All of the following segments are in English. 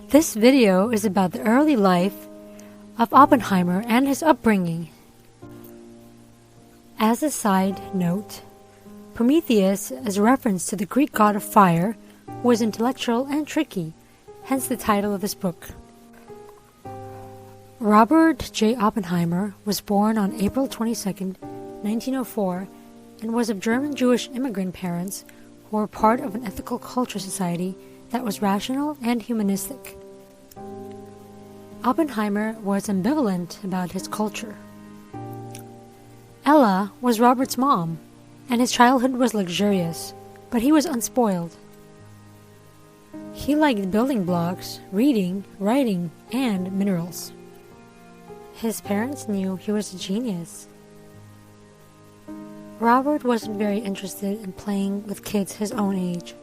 This video is about the early life of Oppenheimer and his upbringing. As a side note, Prometheus, as a reference to the Greek god of fire, was intellectual and tricky, hence the title of this book. Robert J. Oppenheimer was born on April 22, 1904, and was of German-Jewish immigrant parents who were part of an ethical culture society that was rational and humanistic. Oppenheimer was ambivalent about his culture. Ella was Robert's mom, and his childhood was luxurious, but he was unspoiled. He liked building blocks, reading, writing, and minerals. His parents knew he was a genius. Robert wasn't very interested in playing with kids his own age.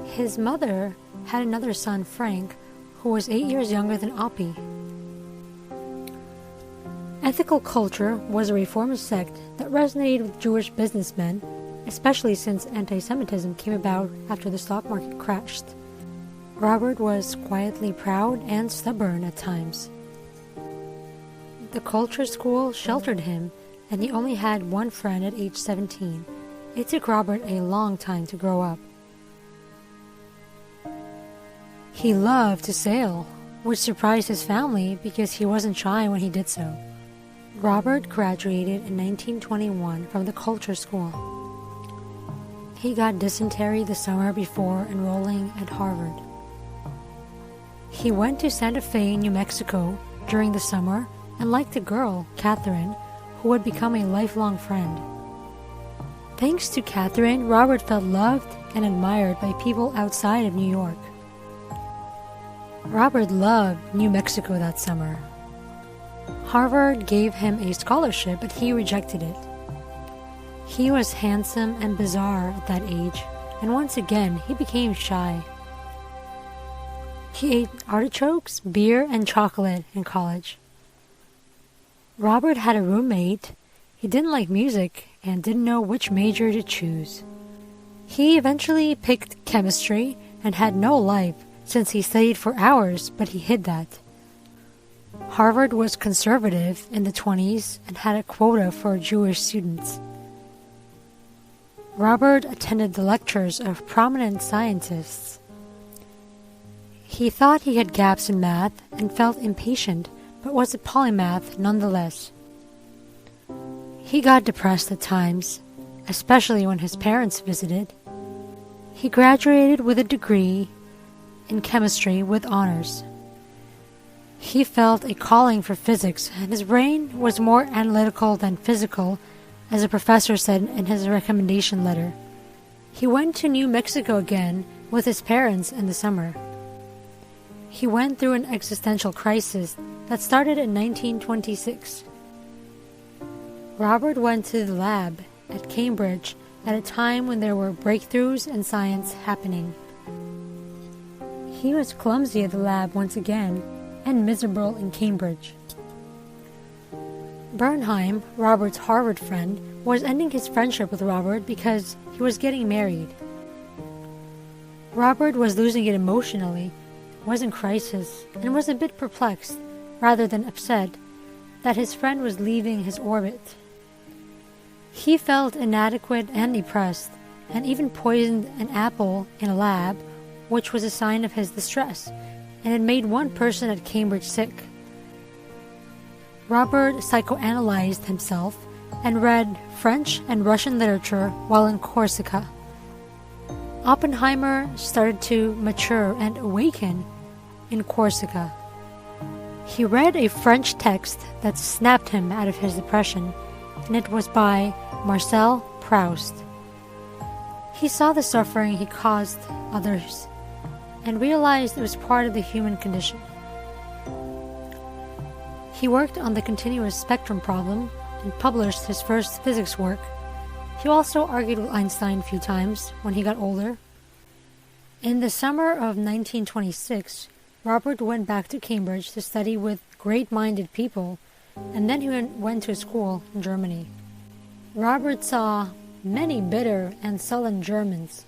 His mother had another son, Frank, who was 8 years younger than Oppie. Ethical culture was a reformist sect that resonated with Jewish businessmen, especially since anti-Semitism came about after the stock market crashed. Robert was quietly proud and stubborn at times. The culture school sheltered him, and he only had one friend at age 17. It took Robert a long time to grow up. He loved to sail, which surprised his family because he wasn't shy when he did so. Robert graduated in 1921 from the culture school. He got dysentery the summer before enrolling at Harvard. He went to Santa Fe, New Mexico during the summer and liked a girl, Catherine, who would become a lifelong friend. Thanks to Catherine, Robert felt loved and admired by people outside of New York. Robert loved New Mexico that summer. Harvard gave him a scholarship, but he rejected it. He was handsome and bizarre at that age, and once again he became shy. He ate artichokes, beer, and chocolate in college. Robert had a roommate. He didn't like music and didn't know which major to choose. He eventually picked chemistry and had no life since he studied for hours, but he hid that. Harvard was conservative in the 20s and had a quota for Jewish students. Robert attended the lectures of prominent scientists. He thought he had gaps in math and felt impatient, but was a polymath nonetheless. He got depressed at times, especially when his parents visited. He graduated with a degree in chemistry with honors. He felt a calling for physics, and his brain was more analytical than physical, as a professor said in his recommendation letter. He went to New Mexico again with his parents in the summer. He went through an existential crisis that started in 1926. Robert went to the lab at Cambridge at a time when there were breakthroughs in science happening. He was clumsy at the lab once again, and miserable in Cambridge. Bernheim, Robert's Harvard friend, was ending his friendship with Robert because he was getting married. Robert was losing it emotionally, was in crisis, and was a bit perplexed, rather than upset, that his friend was leaving his orbit. He felt inadequate and depressed, and even poisoned an apple in a lab, which was a sign of his distress, and it made one person at Cambridge sick. Robert psychoanalyzed himself and read French and Russian literature while in Corsica. Oppenheimer started to mature and awaken in Corsica. He read a French text that snapped him out of his depression, and it was by Marcel Proust. He saw the suffering he caused others and realized it was part of the human condition. He worked on the continuous spectrum problem and published his first physics work. He also argued with Einstein a few times when he got older. In the summer of 1926, Robert went back to Cambridge to study with great-minded people, and then he went to school in Germany. Robert saw many bitter and sullen Germans.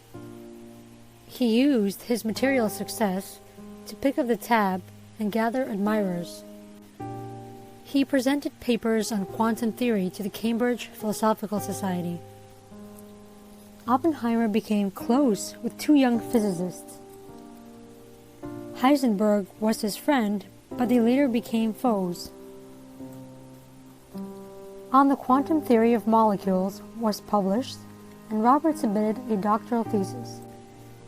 He used his material success to pick up the tab and gather admirers. He presented papers on quantum theory to the Cambridge Philosophical Society. Oppenheimer became close with two young physicists. Heisenberg was his friend, but they later became foes. On the Quantum Theory of Molecules was published, and Robert submitted a doctoral thesis.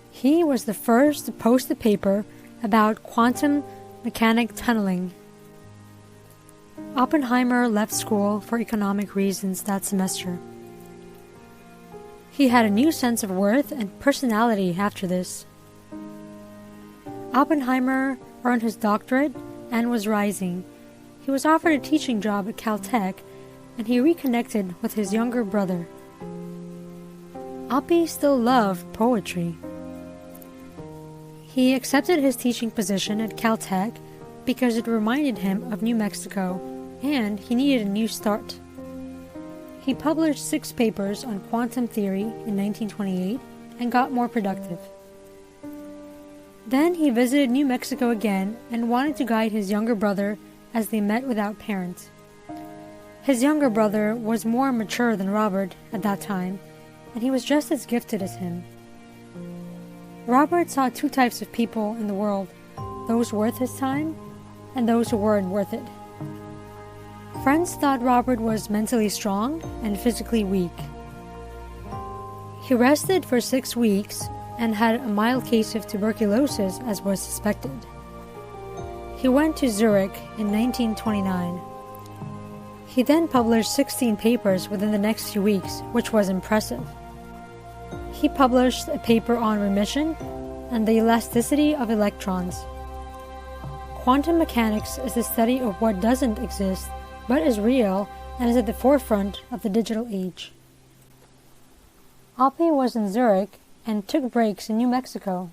He was the first to post a paper about quantum mechanic tunneling. Oppenheimer left school for economic reasons that semester. He had a new sense of worth and personality after this. Oppenheimer earned his doctorate and was rising. He was offered a teaching job at Caltech, and he reconnected with his younger brother. Oppie still loved poetry. He accepted his teaching position at Caltech because it reminded him of New Mexico, and he needed a new start. He published 6 papers on quantum theory in 1928 and got more productive. Then he visited New Mexico again and wanted to guide his younger brother as they met without parents. His younger brother was more mature than Robert at that time, and he was just as gifted as him. Robert saw 2 types of people in the world, those worth his time and those who weren't worth it. Friends thought Robert was mentally strong and physically weak. He rested for 6 weeks and had a mild case of tuberculosis as was suspected. He went to Zurich in 1929. He then published 16 papers within the next few weeks, which was impressive. He published a paper on remission and the elasticity of electrons. Quantum mechanics is the study of what doesn't exist but is real and is at the forefront of the digital age. Oppie was in Zurich and took breaks in New Mexico.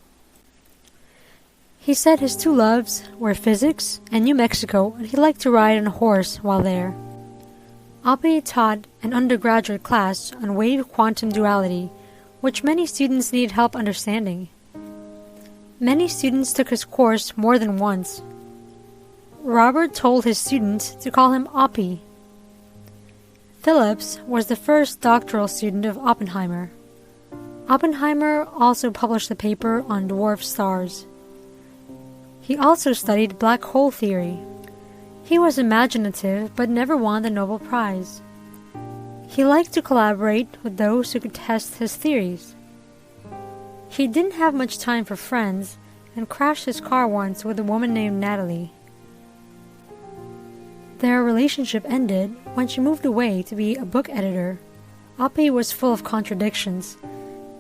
He said his 2 loves were physics and New Mexico, and he liked to ride on a horse while there. Oppie taught an undergraduate class on wave quantum duality, which many students needed help understanding. Many students took his course more than once. Robert told his students to call him Oppie. Phillips was the first doctoral student of Oppenheimer. Oppenheimer also published a paper on dwarf stars. He also studied black hole theory. He was imaginative but never won the Nobel Prize. He liked to collaborate with those who could test his theories. He didn't have much time for friends and crashed his car once with a woman named Natalie. Their relationship ended when she moved away to be a book editor. Oppie was full of contradictions.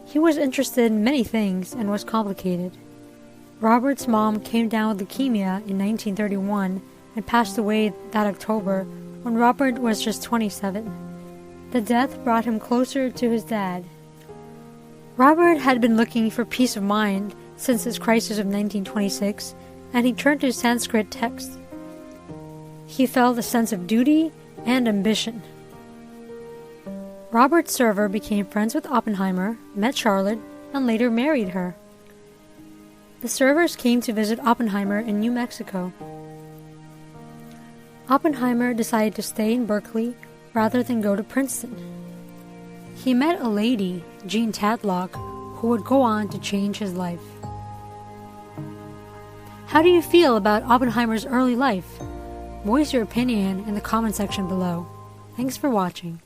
He was interested in many things and was complicated. Robert's mom came down with leukemia in 1931 and passed away that October when Robert was just 27. The death brought him closer to his dad. Robert had been looking for peace of mind since his crisis of 1926, and he turned to Sanskrit texts. He felt a sense of duty and ambition. Robert Server became friends with Oppenheimer, met Charlotte, and later married her. The Servers came to visit Oppenheimer in New Mexico. Oppenheimer decided to stay in Berkeley rather than go to Princeton. He met a lady, Jean Tatlock, who would go on to change his life. How do you feel about Oppenheimer's early life? Voice your opinion in the comment section below. Thanks for watching.